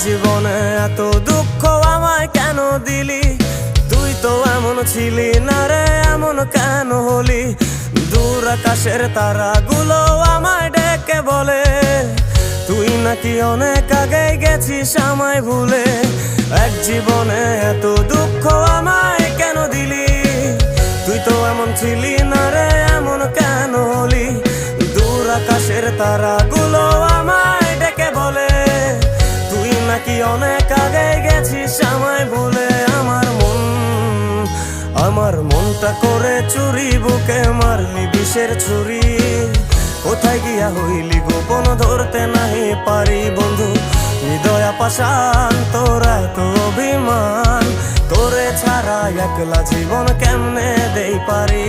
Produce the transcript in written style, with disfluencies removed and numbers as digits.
জীবনে এত দুঃখ আমায় কেন দিলি? তুই তো এমন ছিলি না রে, এমন কেন হলি? দূর আকাশের তারাগুলো আমায় ডেকে বলে তুই নাকি অনেক আগে গেছিস আমায় ভুলে। এক জীবনে এত দুঃখ আমায় কেন দিলি? তুই তো এমন ছিলি না রে, এমন কেন হলি? দূর আকাশের তারাগুলো আমায় ডেকে বলে তুই নাকি অনেক আগে গেছিস আমায় ভুলে। আমার মনটা করে চুরি, বুকে মারলি বিষের ছুরি। কোথায় গিয়া হইলি গোপন ধরতে নাহি পারি বন্ধু। হৃদয় পাষাণ তোর এত অভিমান, তোরে ছাড়া একলা জীবন কেমনে দেই পারি?